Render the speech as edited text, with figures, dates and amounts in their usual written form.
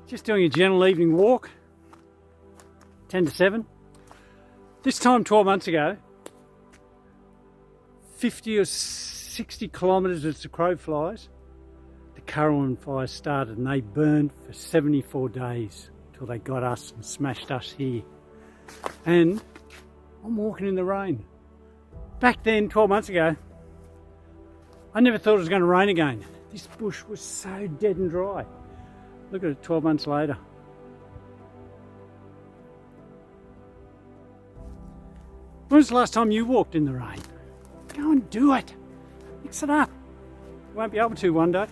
Just doing a gentle evening walk, 10 to 7. This time 12 months ago, 50 or 60 kilometres as the crow flies, the Currawong fires started and they burned for 74 days till they got us and smashed us here. And I'm walking in the rain. Back then, 12 months ago, I never thought it was going to rain again. This bush was so dead and dry. Look at it 12 months later. When was the last time you walked in the rain? Go and do it. Mix it up. You won't be able to one day.